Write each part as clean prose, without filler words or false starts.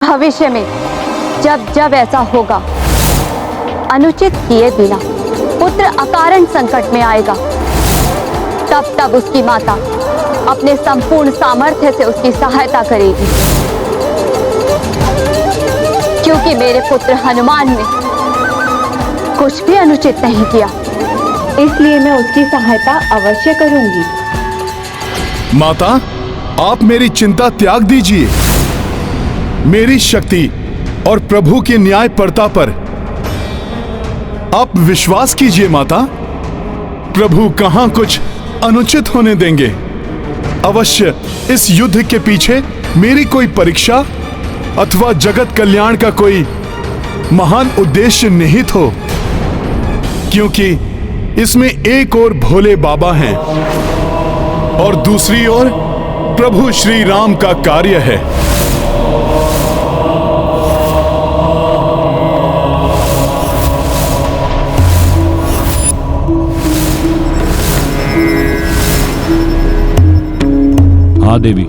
भविष्य में जब जब ऐसा होगा, अनुचित किए बिना पुत्र अकारण संकट में आएगा, तब तब उसकी माता अपने संपूर्ण सामर्थ्य से उसकी सहायता करेगी। क्योंकि मेरे पुत्र हनुमान ने कुछ भी अनुचित नहीं किया, इसलिए मैं उसकी सहायता अवश्य करूंगी। माता, आप मेरी चिंता त्याग दीजिए। मेरी शक्ति और प्रभु की न्यायपरता पर आप विश्वास कीजिए माता। प्रभु कहां कुछ अनुचित होने देंगे। अवश्य इस युद्ध के पीछे मेरी कोई परीक्षा अथवा जगत कल्याण का कोई महान उद्देश्य निहित हो, क्योंकि इसमें एक ओर भोले बाबा हैं और दूसरी ओर प्रभु श्री राम का कार्य है। हाँ देवी,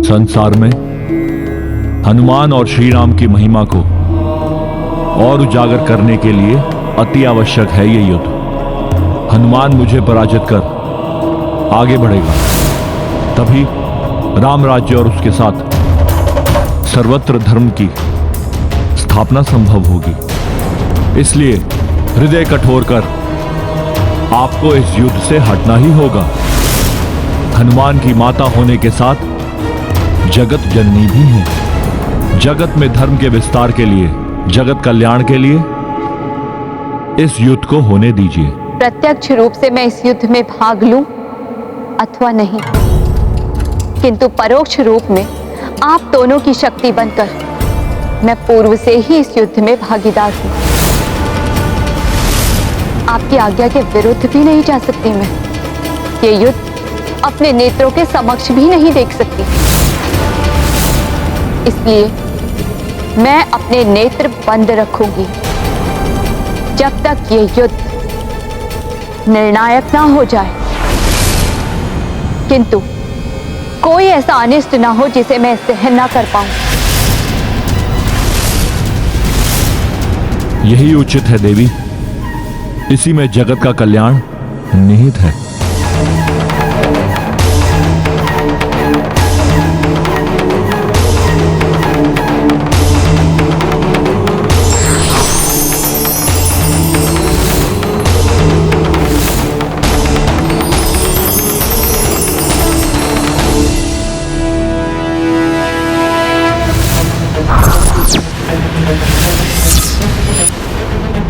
संसार में हनुमान और श्री राम की महिमा को और उजागर करने के लिए अति आवश्यक है ये युद्ध। हनुमान मुझे पराजित कर आगे बढ़ेगा, तभी राम राज्य और उसके साथ सर्वत्र धर्म की स्थापना संभव होगी। इसलिए हृदय कठोर कर आपको इस युद्ध से हटना ही होगा। हनुमान की माता होने के साथ जगत जननी भी है। जगत में धर्म के विस्तार के लिए, जगत कल्याण के लिए इस युद्ध को होने दीजिए। प्रत्यक्ष रूप से मैं इस युद्ध में भाग लूं अथवा नहीं, किंतु परोक्ष रूप में आप दोनों की शक्ति बनकर मैं पूर्व से ही इस युद्ध में भागीदार हूं। आपकी आज्ञा के विरुद्ध भी नहीं जा सकती मैं। ये युद्ध अपने नेत्रों के समक्ष भी नहीं देख सकती, इसलिए मैं अपने नेत्र बंद रखूंगी जब तक ये युद्ध निर्णायक ना हो जाए। किंतु कोई ऐसा अनिष्ट ना हो जिसे मैं सहन ना कर पाऊं। यही उचित है देवी, इसी में जगत का कल्याण निहित है।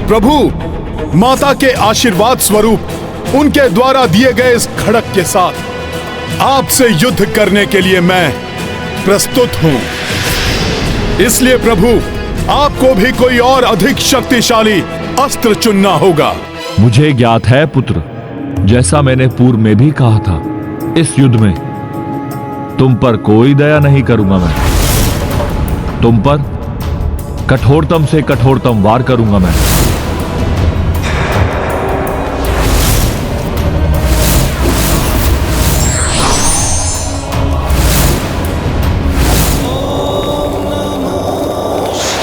प्रभु, माता के आशीर्वाद स्वरूप उनके द्वारा दिए गए इस खड़क के साथ आपसे युद्ध करने के लिए मैं प्रस्तुत हूं। इसलिए प्रभु, आपको भी कोई और अधिक शक्तिशाली अस्त्र चुनना होगा। मुझे ज्ञात है पुत्र, जैसा मैंने पूर्व में भी कहा था, इस युद्ध में तुम पर कोई दया नहीं करूंगा। मैं तुम पर कठोरतम से कठोरतम वार करूंगा। मैं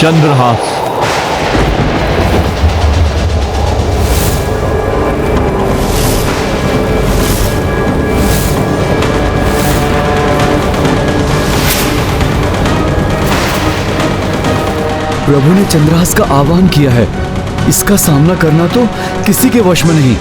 चंद्रहास। प्रभु ने चंद्रहास का आह्वान किया है, इसका सामना करना तो किसी के वश में नहीं।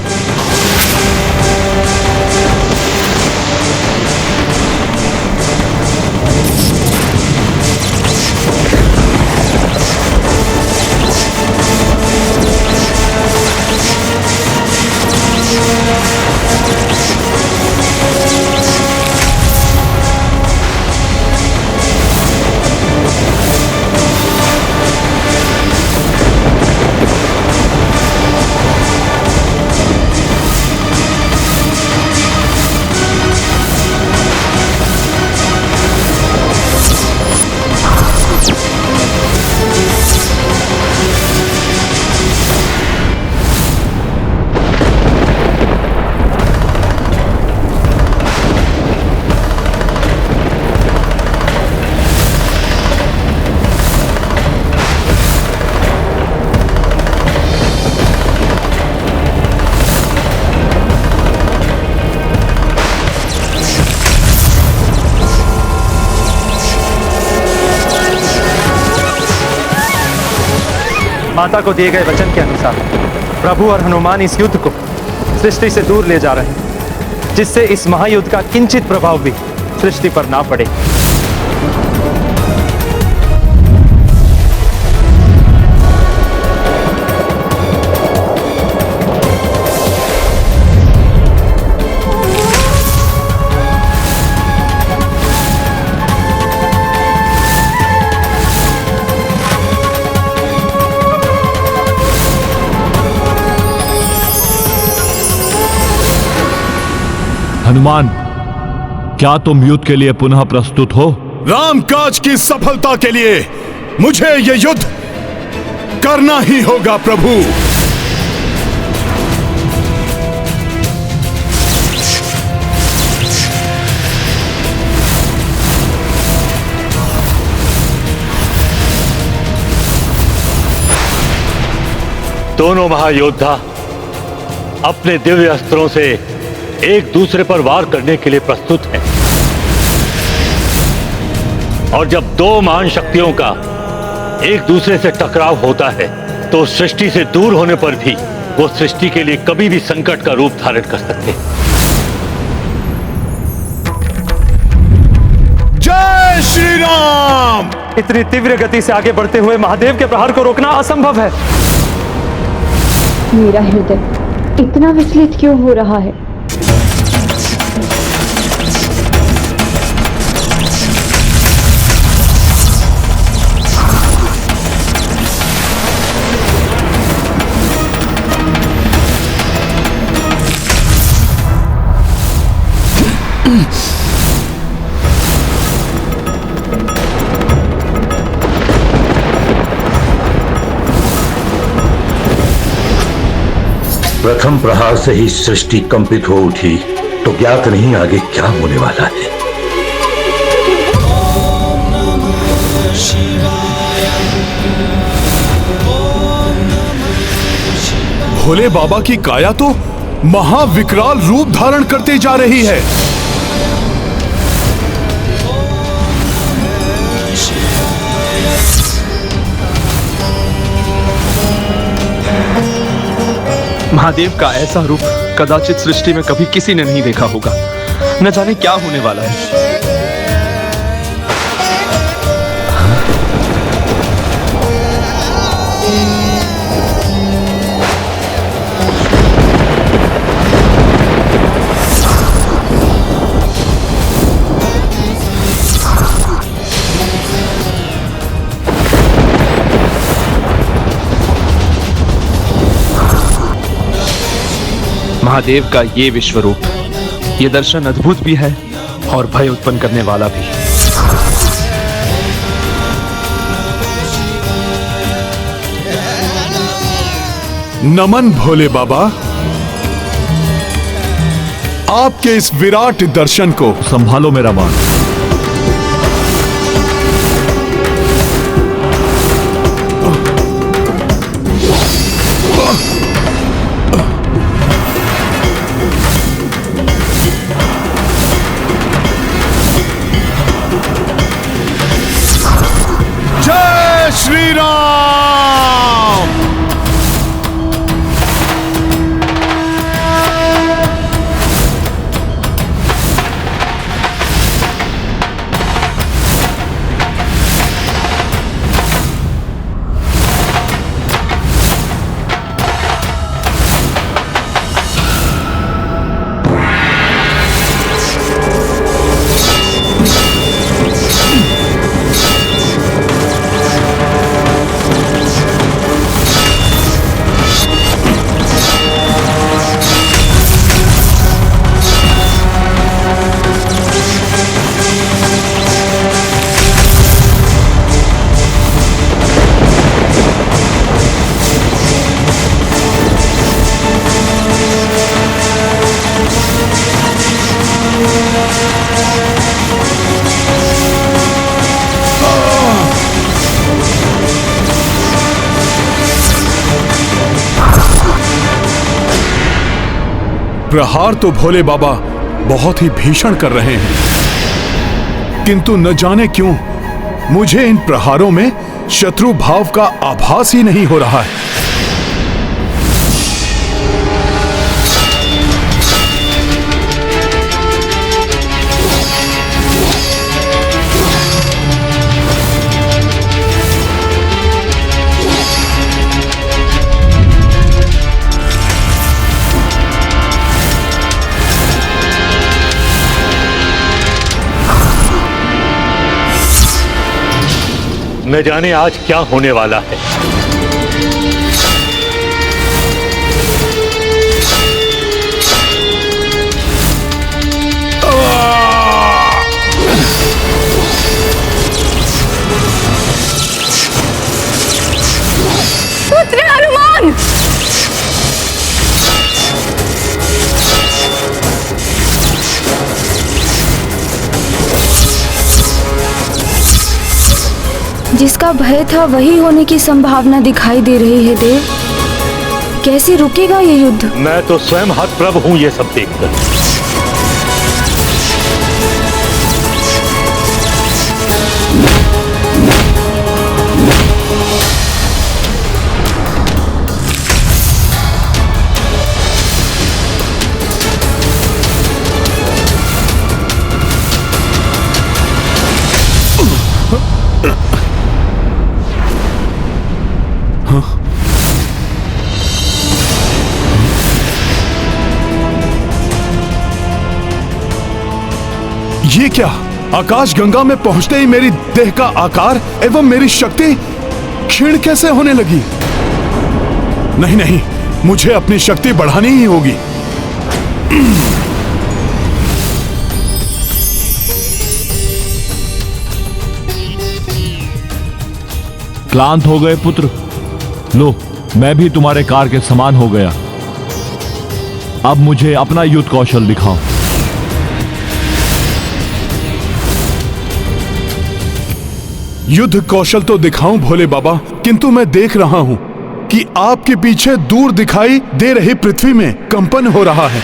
माता को दिए गए वचन के अनुसार प्रभु और हनुमान इस युद्ध को सृष्टि से दूर ले जा रहे हैं, जिससे इस महायुद्ध का किंचित प्रभाव भी सृष्टि पर ना पड़े। हनुमान, क्या तुम युद्ध के लिए पुनः प्रस्तुत हो? रामकाज की सफलता के लिए मुझे यह युद्ध करना ही होगा प्रभु। दोनों महायोद्धा अपने दिव्य अस्त्रों से एक दूसरे पर वार करने के लिए प्रस्तुत हैं। और जब दो महान शक्तियों का एक दूसरे से टकराव होता है तो सृष्टि से दूर होने पर भी वो सृष्टि के लिए कभी भी संकट का रूप धारण कर सकते हैं। जय श्री राम। इतनी तीव्र गति से आगे बढ़ते हुए महादेव के प्रहार को रोकना असंभव है। मेरा हृदय इतना विचलित क्यों हो रहा है? प्रथम प्रहार से ही सृष्टि कंपित हो उठी तो ज्ञात नहीं आगे क्या होने वाला है। भोले बाबा की काया तो महाविकराल रूप धारण करते जा रही है। महादेव का ऐसा रूप कदाचित सृष्टि में कभी किसी ने नहीं देखा होगा। न जाने क्या होने वाला है। महादेव का ये विश्व रूप, ये दर्शन अद्भुत भी है और भय उत्पन्न करने वाला भी। नमन भोले बाबा, आपके इस विराट दर्शन को। संभालो मेरा बाण। श्री राम। प्रहार तो भोले बाबा बहुत ही भीषण कर रहे हैं, किंतु न जाने क्यों मुझे इन प्रहारों में शत्रु भाव का आभास ही नहीं हो रहा है। न जाने आज क्या होने वाला है। पुत्र हनुमान! जिसका भय था वही होने की संभावना दिखाई दे रही है देव। कैसे रुकेगा ये युद्ध? मैं तो स्वयं हतप्रभ हूं ये सब देखकर। ये क्या? आकाश गंगा में पहुंचते ही मेरी देह का आकार एवं मेरी शक्ति क्षीण कैसे होने लगी? नहीं नहीं, मुझे अपनी शक्ति बढ़ानी ही होगी। क्लांत हो गए पुत्र? लो, मैं भी तुम्हारे कार के समान हो गया। अब मुझे अपना युद्ध कौशल दिखाओ। युद्ध कौशल तो दिखाऊं भोले बाबा, किंतु मैं देख रहा हूं कि आपके पीछे दूर दिखाई दे रही पृथ्वी में कंपन हो रहा है।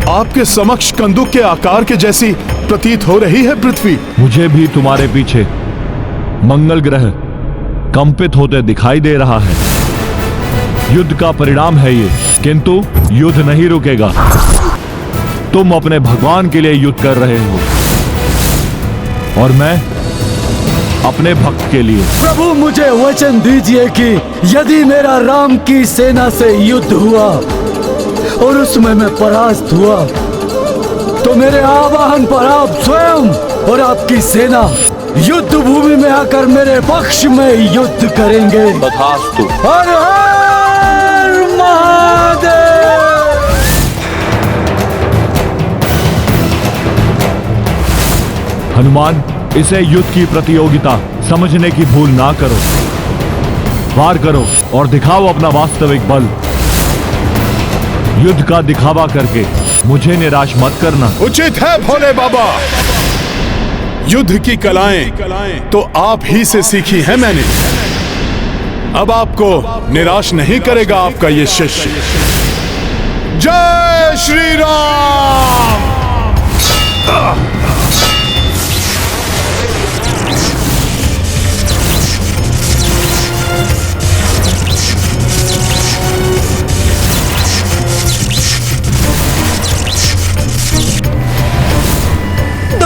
आपके समक्ष कंदुक के आकार के जैसी प्रतीत हो रही है पृथ्वी। मुझे भी तुम्हारे पीछे मंगल ग्रह कंपित होते दिखाई दे रहा है। युद्ध का परिणाम है ये, किंतु युद्ध नहीं रुकेगा। तुम अपने भगवान के लिए युद्ध कर रहे हो और मैं अपने भक्त के लिए। प्रभु, मुझे वचन दीजिए कि यदि मेरा राम की सेना से युद्ध हुआ और उसमें मैं परास्त हुआ तो मेरे आवाहन पर आप स्वयं और आपकी सेना युद्ध भूमि में आकर मेरे पक्ष में युद्ध करेंगे। तथास्तु। हर हर महादेव। हनुमान, इसे युद्ध की प्रतियोगिता समझने की भूल ना करो। वार करो और दिखाओ अपना वास्तविक बल। युद्ध का दिखावा करके मुझे निराश मत करना। उचित है भोले बाबा। युद्ध की कलाएं तो आप ही से सीखी है मैंने। अब आपको निराश नहीं करेगा आपका ये शिष्य। जय श्री राम।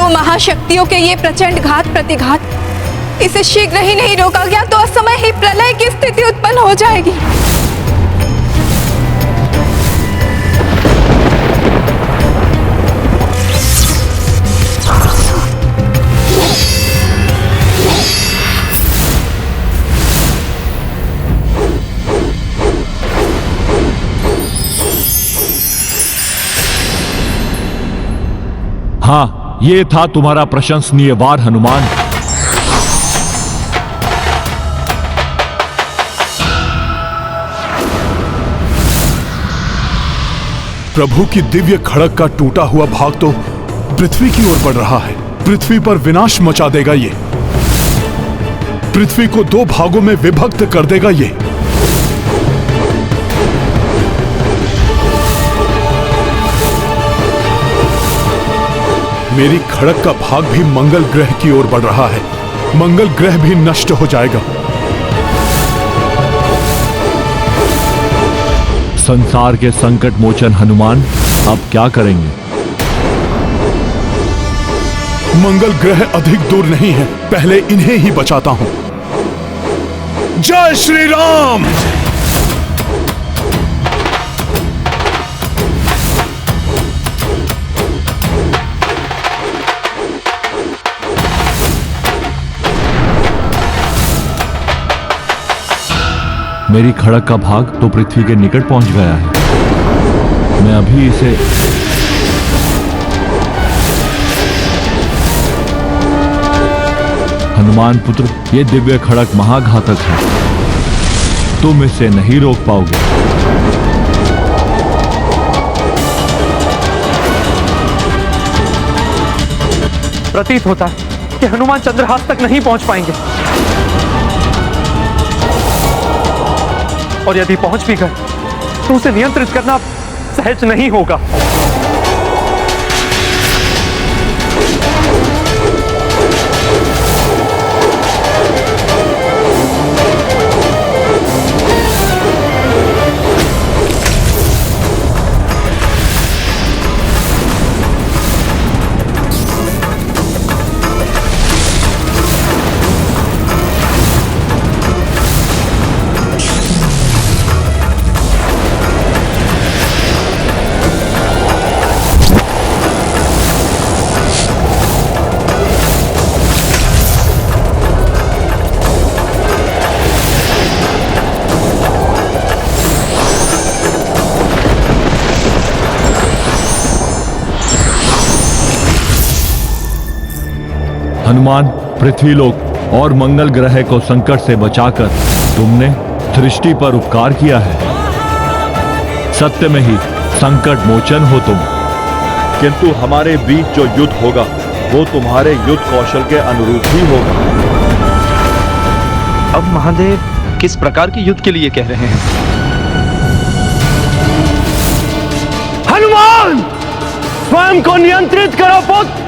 महाशक्तियों के ये प्रचंड घात प्रतिघात, इसे शीघ्र ही नहीं रोका गया तो असमय ही प्रलय की स्थिति उत्पन्न हो जाएगी। हाँ, ये था तुम्हारा प्रशंसनीय वार हनुमान। प्रभु की दिव्य खड़ग का टूटा हुआ भाग तो पृथ्वी की ओर बढ़ रहा है। पृथ्वी पर विनाश मचा देगा ये। पृथ्वी को दो भागों में विभक्त कर देगा ये। मेरी खड़क का भाग भी मंगल ग्रह की ओर बढ़ रहा है। मंगल ग्रह भी नष्ट हो जाएगा। संसार के संकट मोचन हनुमान अब क्या करेंगे? मंगल ग्रह अधिक दूर नहीं है, पहले इन्हें ही बचाता हूं। जय श्री राम। मेरी खड़क का भाग तो पृथ्वी के निकट पहुंच गया है। मैं अभी इसे हनुमान पुत्र, ये दिव्य खड़क महाघातक है, तुम इसे नहीं रोक पाओगे। प्रतीत होता है कि हनुमान चंद्रहास तक नहीं पहुंच पाएंगे, और यदि पहुंच भी गए तो उसे नियंत्रित करना सहज नहीं होगा। हनुमान, पृथ्वीलोक और मंगल ग्रह को संकट से बचाकर तुमने सृष्टि पर उपकार किया है। सत्य में ही संकट मोचन हो तुम। किंतु हमारे बीच जो युद्ध होगा वो तुम्हारे युद्ध कौशल के अनुरूप ही होगा। अब महादेव किस प्रकार के युद्ध के लिए कह रहे हैं? हनुमान, स्वयं को नियंत्रित करो पुत्र।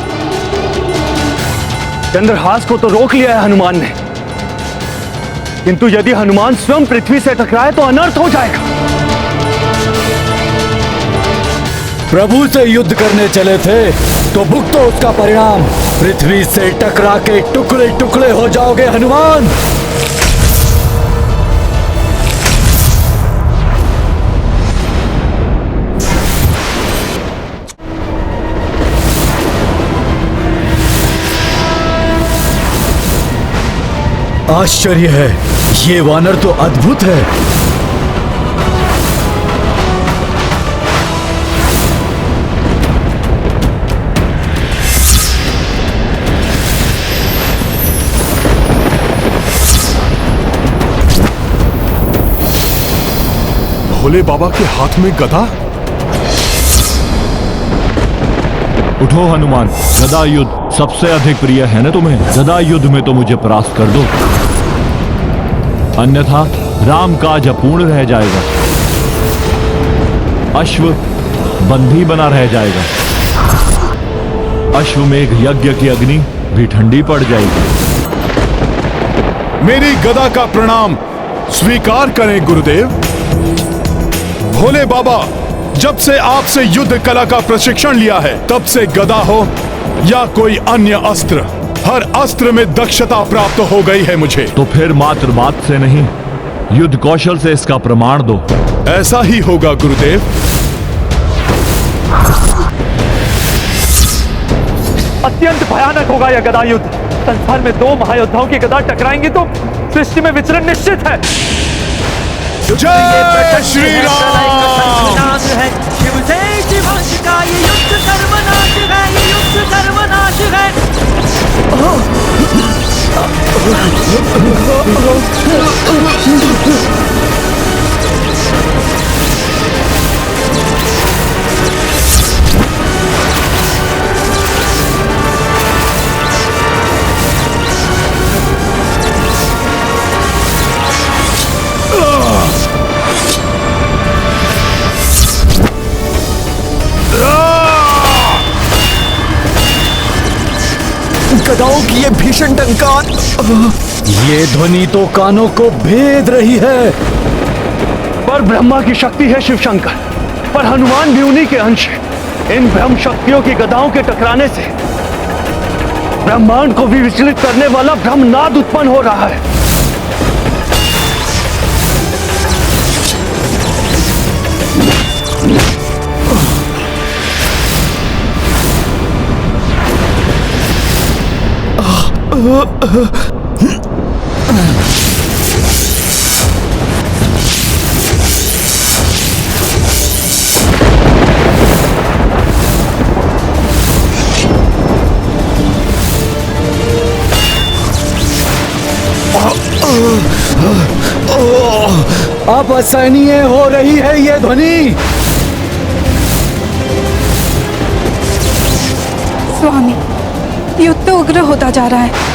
चंद्रहास को तो रोक लिया है हनुमान ने, किंतु यदि हनुमान स्वयं पृथ्वी से टकराए तो अनर्थ हो जाएगा। प्रभु से युद्ध करने चले थे तो भुगतो उसका परिणाम। पृथ्वी से टकरा के टुकड़े टुकड़े हो जाओगे हनुमान। आश्चर्य है, ये वानर तो अद्भुत है। भोले बाबा के हाथ में गदा। उठो हनुमान, गदा युद्ध सबसे अधिक प्रिय है ना तुम्हें? गदा युद्ध में तो मुझे परास्त कर दो, अन्यथा राम काज अपूर्ण रह जाएगा। अश्व बंधी बना रह जाएगा। अश्वमेघ यज्ञ की अग्नि भी ठंडी पड़ जाएगी। मेरी गदा का प्रणाम स्वीकार करें गुरुदेव। भोले बाबा, जब से आपसे युद्ध कला का प्रशिक्षण लिया है तब से गदा हो या कोई अन्य अस्त्र, हर अस्त्र में दक्षता प्राप्त हो गई है मुझे। तो फिर मात्र बात से नहीं, युद्ध कौशल से इसका प्रमाण दो। ऐसा ही होगा गुरुदेव। अत्यंत भयानक होगा यह गदा युद्ध। संसार में दो महायोद्धाओं की गदा टकराएंगी तो सृष्टि में विचरण निश्चित है। जय श्री राम। शिव से शिवांश का ये युद्ध सर्वनाश है, ये युद्ध सर्वनाश है। ये भीषण टंकार। ये ध्वनि तो कानों को भेद रही है। पर ब्रह्मा की शक्ति है शिव शंकर, पर हनुमान भी उन्हीं के अंश है। इन ब्रह्म शक्तियों की गदाओं के टकराने से ब्रह्मांड को भी विचलित करने वाला ब्रह्मनाद उत्पन्न हो रहा है। अब असहनीय हो रही है ये ध्वनि। स्वामी, युद्ध तो उग्र होता जा रहा है।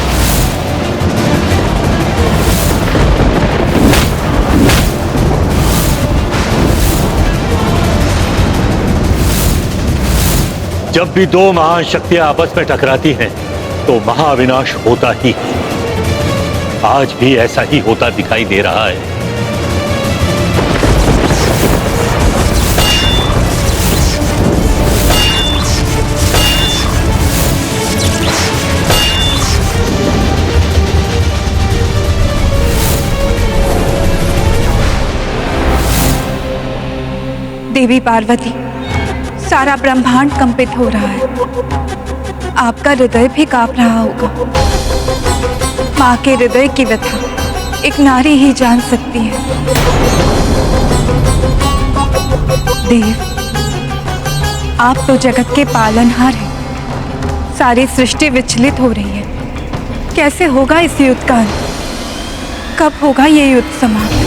जब भी दो महान शक्तियां आपस में टकराती हैं तो महाविनाश होता ही है। आज भी ऐसा ही होता दिखाई दे रहा है। देवी पार्वती, सारा ब्रह्मांड कंपित हो रहा है। आपका हृदय भी कांप रहा होगा। माँ के हृदय की व्यथा एक नारी ही जान सकती है। देव, आप तो जगत के पालनहार हैं। सारी सृष्टि विचलित हो रही है। कैसे होगा इस युद्ध का अंत? कब होगा ये युद्ध समाप्त?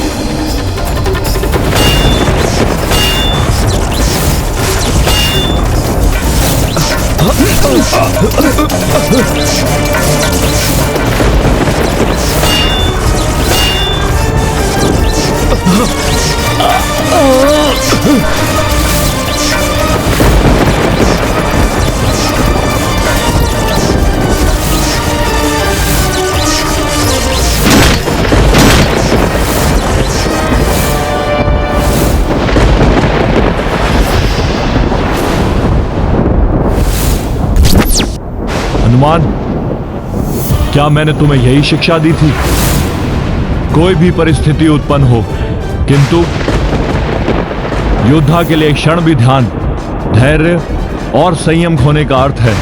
हनुमान, क्या मैंने तुम्हें यही शिक्षा दी थी? कोई भी परिस्थिति उत्पन्न हो, किंतु योद्धा के लिए क्षण भी ध्यान, धैर्य और संयम खोने का अर्थ है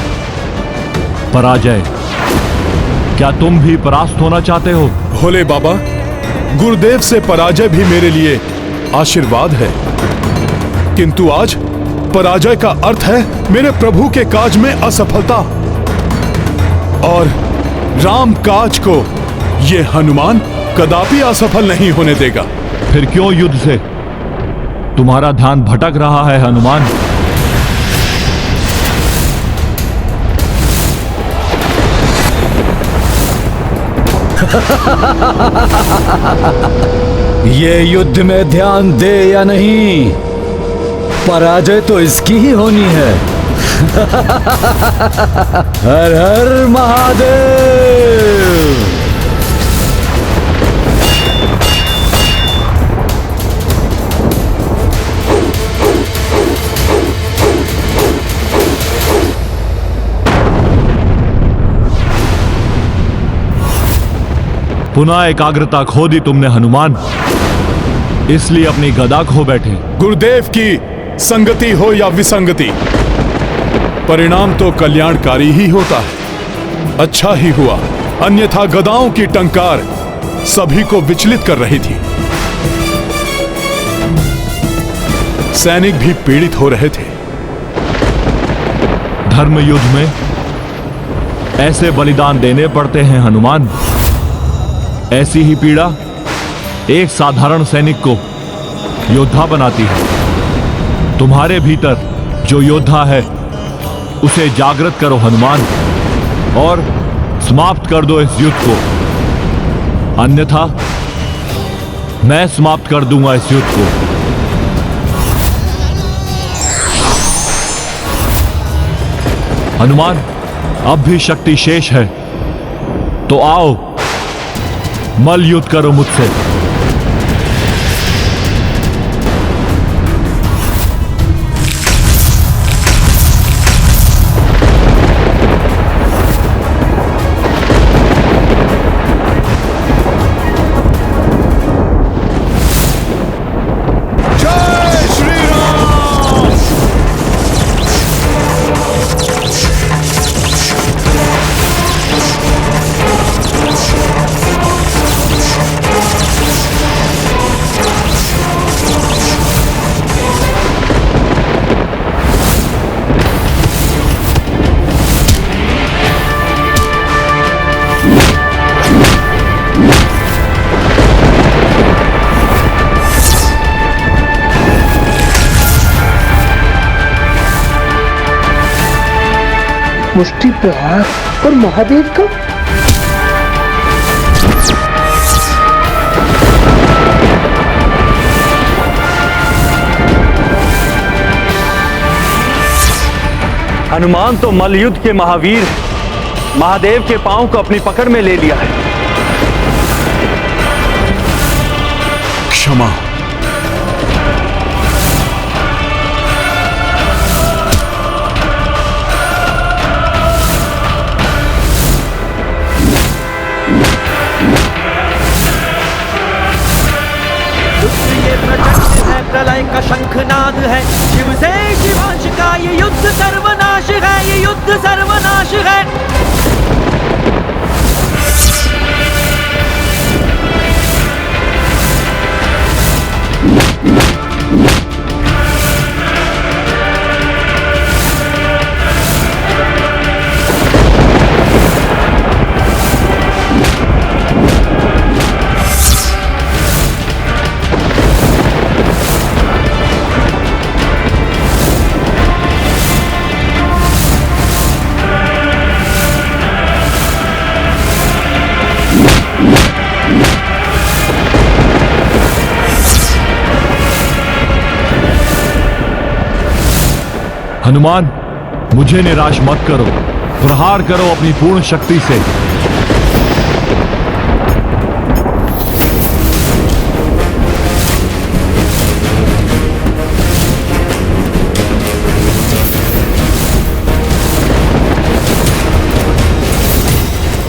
पराजय। क्या तुम भी परास्त होना चाहते हो? भोले बाबा, गुरुदेव से पराजय भी मेरे लिए आशीर्वाद है, किंतु आज पराजय का अर्थ है मेरे प्रभु के काज में असफलता, और राम काज को ये हनुमान कदापि असफल नहीं होने देगा। फिर क्यों युद्ध से तुम्हारा ध्यान भटक रहा है हनुमान? ये युद्ध में ध्यान दे या नहीं, पराजय तो इसकी ही होनी है। हर हर महादेव। पुनः एकाग्रता खो दी तुमने हनुमान, इसलिए अपनी गदा खो बैठे। गुरुदेव की संगति हो या विसंगति, परिणाम तो कल्याणकारी ही होता है। अच्छा ही हुआ, अन्यथा गदाओं की टंकार सभी को विचलित कर रही थी। सैनिक भी पीड़ित हो रहे थे। धर्म युद्ध में ऐसे बलिदान देने पड़ते हैं हनुमान। ऐसी ही पीड़ा एक साधारण सैनिक को योद्धा बनाती है। तुम्हारे भीतर जो योद्धा है उसे जागृत करो हनुमान, और समाप्त कर दो इस युद्ध को, अन्यथा मैं समाप्त कर दूंगा इस युद्ध को। हनुमान, अब भी शक्ति शेष है। तो आओ मल युद्ध करो मुझसे। मुष्टि प्रहार और महादेव का हनुमान तो मल्लयुद्ध के महावीर हैं। महादेव के पांव को अपनी पकड़ में ले लिया है। क्षमा। प्रलय का शंखनाद है, शिव से शिवांश का ये युद्ध सर्वनाश है, ये युद्ध सर्वनाश है। हनुमान, मुझे निराश मत करो, प्रहार करो अपनी पूर्ण शक्ति से।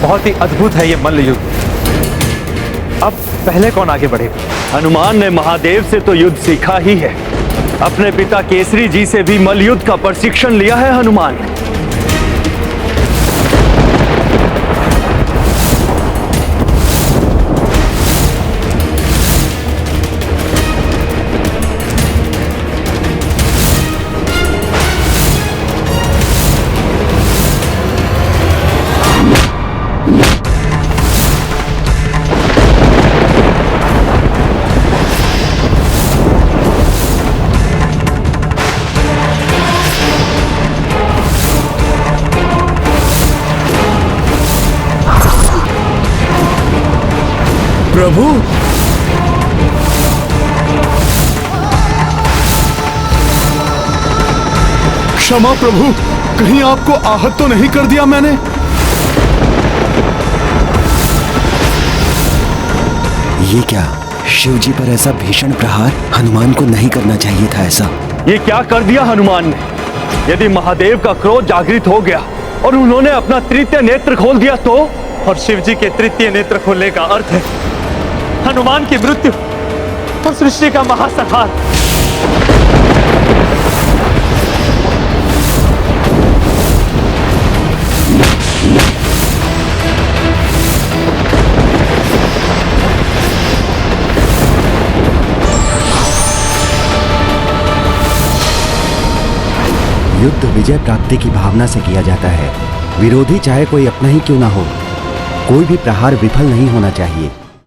बहुत ही अद्भुत है ये मल्ल युद्ध। अब पहले कौन आगे बढ़ेगा? हनुमान ने महादेव से तो युद्ध सीखा ही है, अपने पिता केसरी जी से भी मल्लयुद्ध का प्रशिक्षण लिया है हनुमान ने। प्रभु, क्षमा प्रभु, कहीं आपको आहत तो नहीं कर दिया मैंने? ये क्या, शिव जी पर ऐसा भीषण प्रहार? हनुमान को नहीं करना चाहिए था ऐसा। ये क्या कर दिया हनुमान ने? यदि महादेव का क्रोध जागृत हो गया और उन्होंने अपना तृतीय नेत्र खोल दिया तो? और शिव जी के तृतीय नेत्र खोलने का अर्थ है हनुमान की मृत्यु और सृष्टि का महासंहार। युद्ध विजय प्राप्ति की भावना से किया जाता है। विरोधी चाहे कोई अपना ही क्यों ना हो, कोई भी प्रहार विफल नहीं होना चाहिए।